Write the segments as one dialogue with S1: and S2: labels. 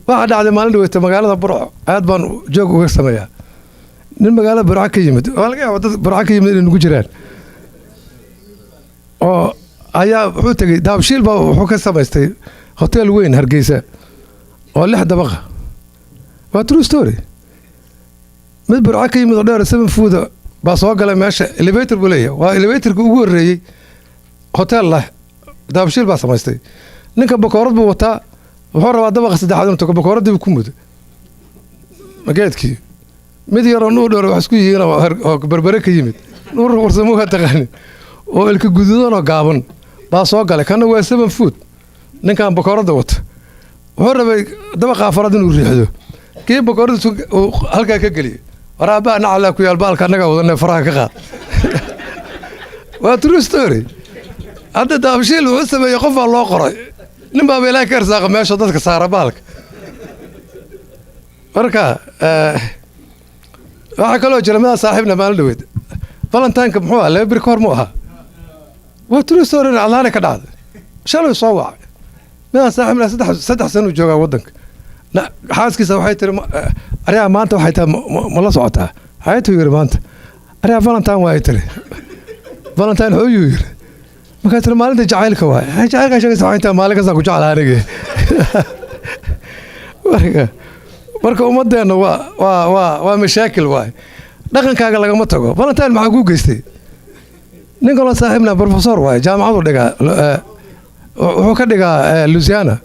S1: واحد على مالين دويت مقالة برع عاد بان جوك وقسمها المقالة برع كيمد والله برع كيمد إنه جيران ayaa wuxuu tagay daabshiil baa wuxuu ka samaystay hotel weyn Hargeysa oo 6 dabaqa waa true story mid burca ka yimid oo dheer 7 fuuda baa soo galay meesha elevator buu leeyahay waa elevatorka ugu horeeyay hotel la daabshiil baa samaystay ninka bakoorad buu wataa wuxuu rabaa dabaqa saddexaad inuu tago bakooradii ku mudo mageedkii mid yar oo noo dheer wax isku yihiin oo barbare ka yimid nuur warsamo ka taqaan oo ilka guduudan oo gaaban baa soo galay kana waa 7 foot ninkan bakoorada wata wuxuu rabay dabaqa afraad inuu riixdo kii bakoorada halka ka galiyay waraabaa nacala ku yaal baalka naga wadana faraha ka qaad waa true story hadda daabshiil uu sameeyay qof loo qoray nin baa ilaa ka arsaaq meesha dadka saara baalka marka waxa kale oo jira mid saaxiibna maalin dhaweed Valentine muxuu ahaa leebri koor mu aha وترى صورنا على كذا شلون يصوّع ما صاحبنا سدح سنة جوا ودنك لا حاسس كيس وحيت أريا ما أنت وحيت ملا صوتها حيت يقول ما أنت أريا فالنتين وحيت فالنتين هو يقول ما كنت مالك جعلك واي جعلك شيء سويته مالك زاكو جعل هارجي مركو مدة ومشاكل واي لكن كاغا لقى متوقع فالنتين معقول قستي نقول صاحبنا بروفيسور واي جامعة ودقة wuxuu ka dhigaa Louisiana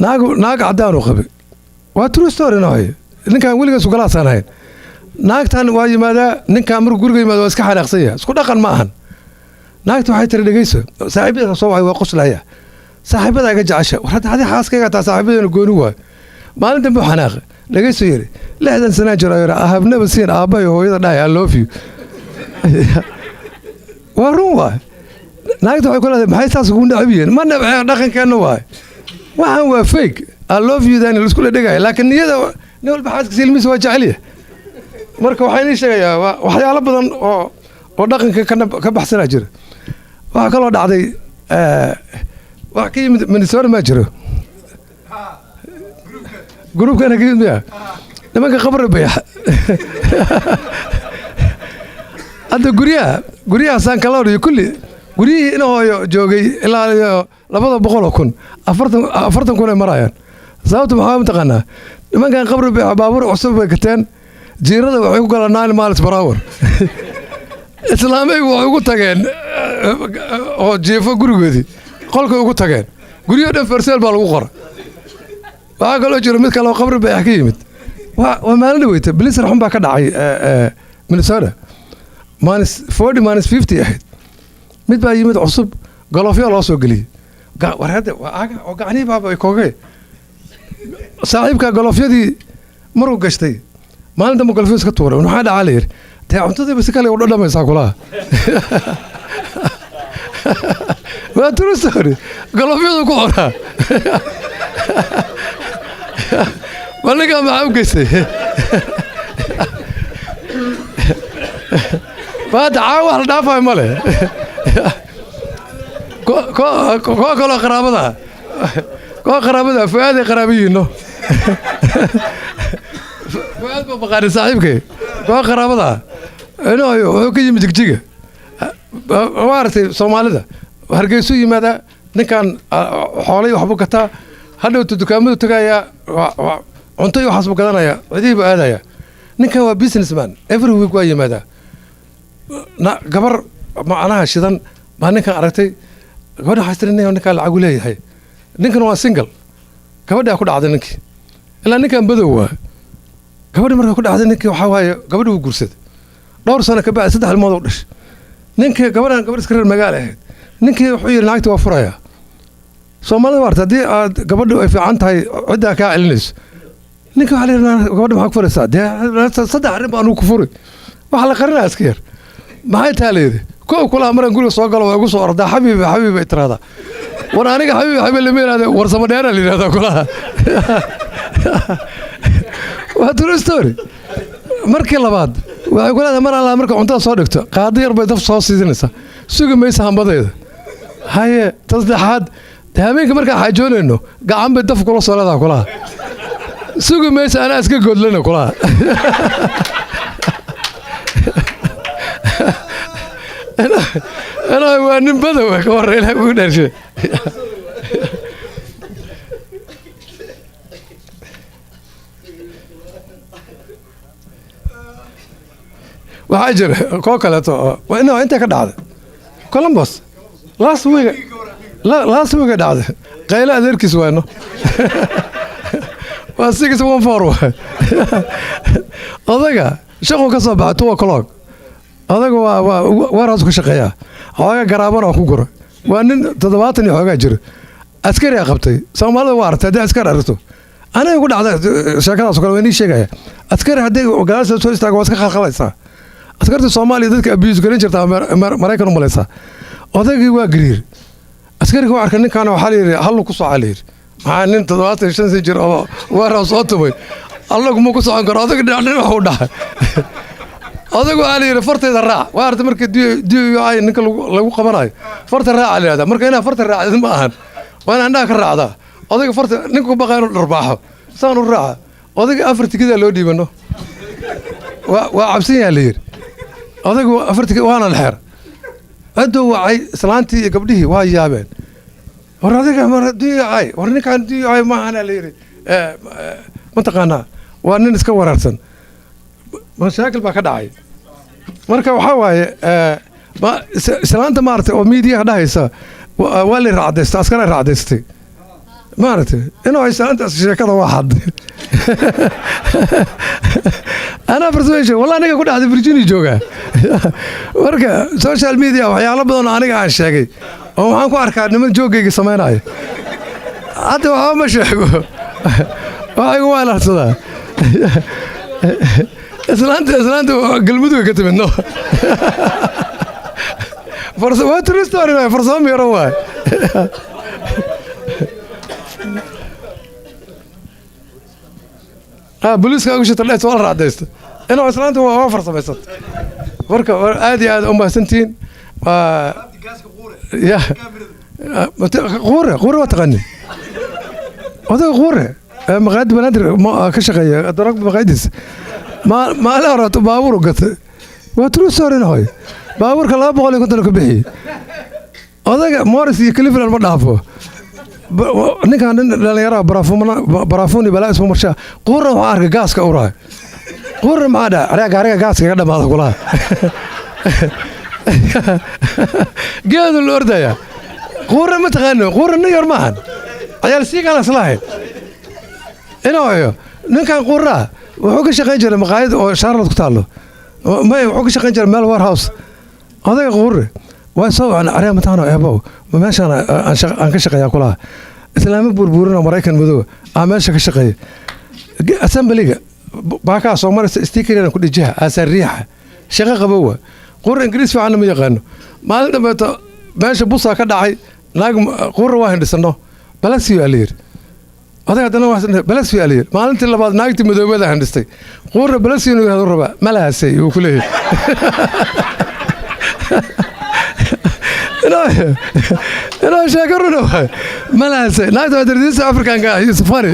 S1: naag cadaan oo qabay waa true story nooy ninkan weligiis u kala saanayn naagtan waa yimaada ninkan mar guriga yimaado iska xanaaqsaya isku dhaqan ma ahan naagtu waxay tiri dhageyso saaxiibada soo way qoslaya saaxiibada ga jecesha warada hadi xaaskayga taa saaxiibada gooni waa maalinta buu xanaaq dhageyso yiri 60 sano jiro I have never seen aabay hooyada dhaay I love you waa run waa naagta waxay ku leedahay maxay taas ugu dhacbiyeen ma nabay dhaqankeena waay waxaan waa fake I love you dan isku dhigay laakiin niyada nin walba xaaskiisa ilmihiisa waa jecel yahay marka waxaan ii sheegayaa waxyaalo badan oo dhaqanka ka baxsana jira waxa kale oo dhacday wax ka yimid Minnesota ma jiro groupkana ka yimid nimanka khabar bayax hadda guryaha saan kala wariyo kulli guriyihii inoo joogay ilaa 200,000 40 kun ay marayaan sababta maxaa mataqaanaa nimankan qabri baabuur cusub bay gateen jiirada waxay ku galaan 9 miles per hour islaamay waxay ugu tageen oo jeefo gurigoodii qolkay ugu tageen guriyo dhan farseel baa lagu qoray waxa kale oo jiro mid kale oo qabri baax ka yimid waa maalin dhaweyta biliis raxun baa ka dhacay Minnesota -40 -50 ahayd mid baa yimid cusub galofyo loo soo galiyay warhada oo gacanii baaba ay koogay saaxiibka galofyadii maruu gashtay maalinta ma galofyo iska tuuray waxa dhacay leer taa cuntadii bas kale u dhadhamaysaa kulaha waa true story galofyadu ku qoraa walaga ma u gaystay بعد عاوه دافع ماله كو قرابتها فؤاد قرابيينو فؤاد بقاري صاحبك كو قرابتها انو wuxuu ka yimid jigjiga waartay Soomaalida Hargeysa yimaada ninkan xoolay waxba gataa hadhow dukaamada tagaya cunto iyo waxaas gadanaya wadiiba aadaya ninkan waa businessman every week waa yimaada gabar macnaha shidan baa ninkan aragtay gabadha xasrinay ninkan lacag u leeyahay ninkan waa single gabadha ku dhacday ninkii ilaa ninkan badow waa gabadha markay ku dhacday ninkii waxa waaye gabadhu uu guursaday dhowr sano ka bacdi 3 ilmood u dhashay ninkii gabadhan gabar iska reer magaalo ahayd ninkii wuxuu yiri naagta waa furaya Soomaalida warta hadii aad gabadhu ay fiican tahay cidda ka celinayso ninkii waxa leeyahay gabadha maxaa ku furaysaa saddex arrin baan ku furay waxa la qarinayaa iska yar maxay taaleeday koo kula maran guriga soo galo waa ugu soo ordaa xabiibi itraada war aniga xabiibi la meelaade war sama dheer la yiraahdo kulaha waa true story markii labaad waxay ku leedahay mar alla marka cuntada soo dhigto qaadi yar bay daf soo siisanaysaa sugi maysa hambadeeda haye tasdaxaad habeenka markaan xaajoonayno gacan bay daf kula soo leedaha kulaha sugi maysa anaa iska godlana kulaha أنا وأنا بدو كوري لا بقدر شيء وحجر كوكلة وإنه أنت كده هذا كولومبوس لاست ويك لاست ويك ده هذا قيل ذلك سوينه واسيك سوون فورو هذا شغل كسب بعتوا كلوك هذا هو راسك شقيا هذا قرابنا أخو قرا وأن تضبطني هذا جر أذكر يا خبتي سامال وارت هذا أذكر أرسته أنا يقول هذا شكله سكر ويني شيء أذكر هذا وجالس أسوي استعجاز خلاص أذكرت الصومالي ذلك أبيز كرين شرط مرايكن مليسا هذا هو قرير أذكر هو عارفين كانوا حالي حلو قصة عليه مع أن تضبط شن سجر وراس أطوي الله كم قصة عن قرا هذا كده عندنا هو ده هذا علي فرت الراع وارد مركز ديو عاي نك لو قبراي فرت الراع على هذا مركز هنا فرت الراع ما هن وانا عندك الراع هذا هذا فرت نك بقى الرباحه صار الراع هذا افرت كذا لو دي منه وعبسين عليه هذا افرت وانا الحر ادو عاي سلانتي قبله واي جابين ورادك مر ديو عاي ورنك عن ديو عاي ما انا ليري منطقنا وانا نسك وررسن مشاكل baa ka dhacay marka waxa waaye islaanta maartay oo media dhahaysa waa la raacdeystay askar ay raacdeystay maartay inuu ay islaanta sheekada waa xad ana farsameyay wallahi aniga ku dhacday Virginia jooga marka social media waxyaalo badan aniga aan sheegay oo waxaan ku arkaa niman joogayga sameynaya hadda waxa ma sheego waxay u walaacsadaa إسلام قلبته كتب إنه فرصة ما ترستوري ما فرصة ما يروى بوليس كأوش طلعت والله رعدست أنا إسلام هو فرصة بس ورك عادي عاد أمها سنتين يا غورة وتغني هذا غورة مغاد بنادر كشقية أدرك بغيدس ما لا رأت باور وقت وتروح صارين هاي باور كلا بقولي كنت لك بحي هذا مارس يكلف لنا المدافع نكان لا يرى برافوني بلا اسمه مرشا قرر وعارك جاس كأوراه قرر ما هذا عرق جاس كذا ما هذا كلها جاد الأردة يا قرر ما تغني قرر نير معن عيال سيك على صلاحي إنه هو نكان قرر وحوك شقين جرى مقايد وشارلوت كتالو ما وحوك شقين جرى مال وار هاوس هذا غوري وسو عن عريا متانا يا ابو ماشي انا كشقيا كلها اسلامي بربورنا مريكان مدو ماشي كشقيا اسامبليغا باكا سومر ستيكرنا كل جهه اسر ريحه شقه قبوه قور انجليز في عالم يقانو مال دبته ماشي بوصا كدحاي naag qurra waa hindhisano balas iyo aliir oday hadana waa balas iyo aliir maalintii labaad naagtii madoobada hindhistay qurra balas iyo inuu raba malaasay uu ku leeyahay ina sheekarno malaasay naagta dardiisa afrikaanka iyo safari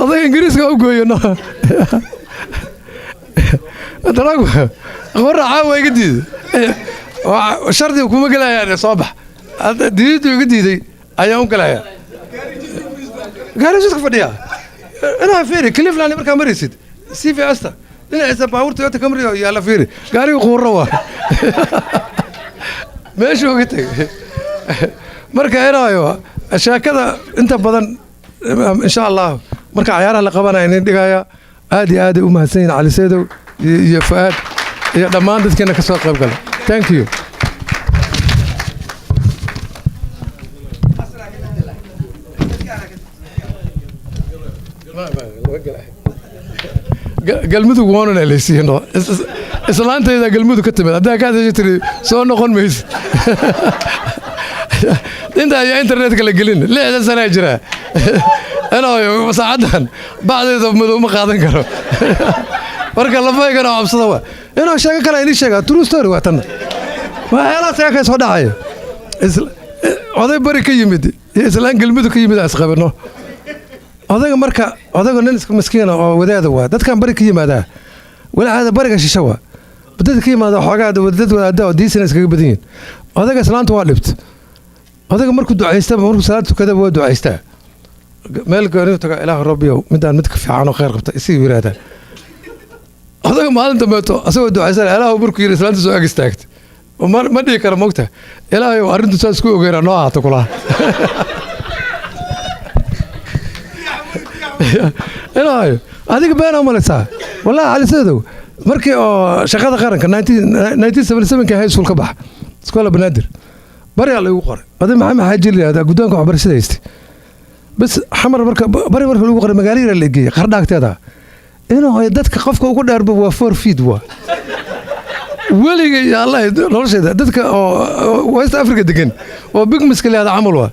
S1: oday ingiriiska u gooyno daragu qurra caawa iga diiday shardi kuma galayaan soobax diidu iga diiday ayaa u galaya gaariga fadhiya ina fiiri Cleveland markaa marisid CV asta ina isa baawurta Toyota Camry yaa la fiiri gaariga qurra waa meesha uga tagay marka inaayo shaakada inta badan insha Allah marka ciyaaraha la qabanayo in dhigaya aad iyo aad u mahadsan Ali Seedow iyo Faad iyo dhammaan dadkeena ka soo qayb galay thank you galmudug waana leeysiino islaantayda galmudug ka timid hadaa ka hadashay soo noqon mayso inta ay internet kala gelin 6 sano jira ana saacadan bacdeeda mudug ma qaadan karo marka la faygana absada waa inuu sheego kale in sheega true story waa tan waa hela sheeka soo dhacay oday bari ka yimid iyo islaan galmadu ka yimid asqabano odayga marka odayga nin iska miskiin oo wadaada waa dadkan bari ka yimaada wala hada bariga shishawa dadka ka yimaada xoogaa dad wadaada oo diisana iskaga badan yihiin odayga islaanta waa dhibt odayga markuu ducaysta markuu salaad tukada waa ducaystaa meel gaari taga ilaahay rabbiyow midaan mid ka fiican oo khayr qabta isii yiraahdaa odayga maalinta meeto asagoo ducaysan ilaahay markuu yiri islaanta soo ag istaagtay ma dhigi kara mogta ilaahay arrintu saas ku ogeena noo ahaato kulaha ilaahay adiga been amalaysaa wallahi calisadow markii oo shaqada qaranka 1977 ka high school ka bax iskoola banaadir bari lagu qoray oday maxamed xaaji leeyahay gudoonka waxbarashada haystay bas xamar marka bari lagu qoray magaalada la geeyay qardhaagteeda inuu dadka qofka ugu dheerba waa 4 feet waa weligay Allah nolosheeda dadka oo West Africa degan oo big miskaleeda camal waa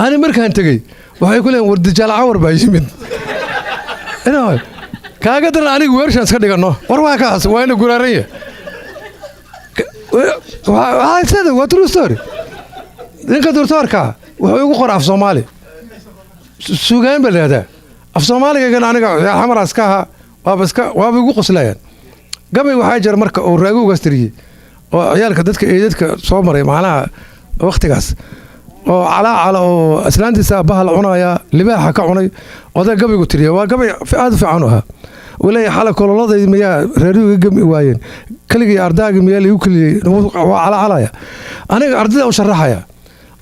S1: ani markaan tagay waxay ku leeyeen wardijaal awar baa yimid inaa kaaga daran anigu weershan iska dhigano war waa kaas waa ina guraaraya waa sida waa true story ninka doctorka wuxuu ugu qoraa af Soomaali suugaan baleeda af Soomaaliga aniga xamaraas ka waa ugu qoslayaan gabay waxaa jira marka oo raago uga astiriyay oo ciyaalka dadka soo maray macnaha waqtigaas oo cala oo islaantiisa bahal cunaya libaaxa ka cunay oday gabaygu tiriyo waa gabay aad fiican ah walaay xala kololaday miya reeriga gami waayeen kaligii ardaaga miya lagu kaliyay waa calaya aniga ardayda u sharaxaya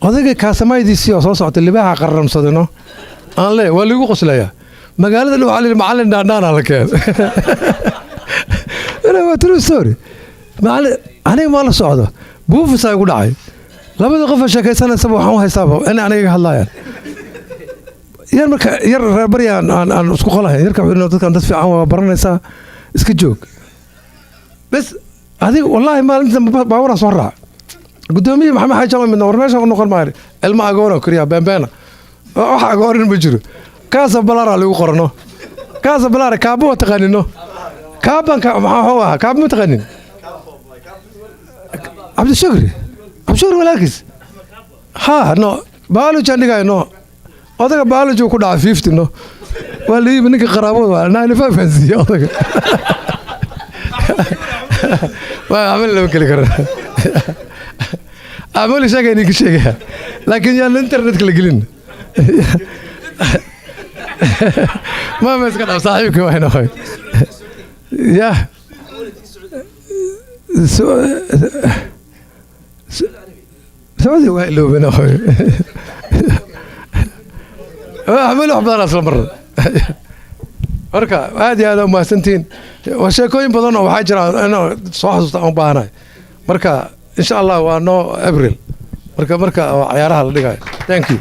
S1: odayga kaasamaydiisii oo soo socota libaaxa qaransadino aan leeyahay waa lagu qoslaya magaalada loo xalil macallin dhaandhaan la keen waa true story aniga ma la socdo buufis ay ku dhacay labada qof sheekaysanaysa waxaan u haystaaba in aniga hadlayaan yar marka yar reebariyaan aan isku qolahay yarka wuxuu dadkan dad fiican waa baranaysaa iska joog bas adiga wallahi maalinta baawara soo raac gudoomiye maxamed xaaji jaamac midna war meesha noqon maayo ilma agoon kariya bambaana waxa agoorin ma jiro kaasa balara lagu qorno kaasa balara kaabo taqaanino kaabanka maxaa hoo ah kaab ma taqaanin عبد الشكري ولكن ها نو بالو جانيغا نو odaga biology ku dhaca 50 no waa leeyay ninka qaraabada waa 95 fancy odaga waa amal loo kale kara amal shaqay ninka sheegay laakiin yaa internet kala gelin ma iska dhaw saaxiibka waa inoo ya سعودي وائل بن أخوي أعمل أحبار أصلا مرة مركا هذه هذا ما سنتين وشيكوين بدونه وحاجة أنا صح صح مبانا مركا إن شاء الله وانو أبريل مركا عيارها اللي جاي thank you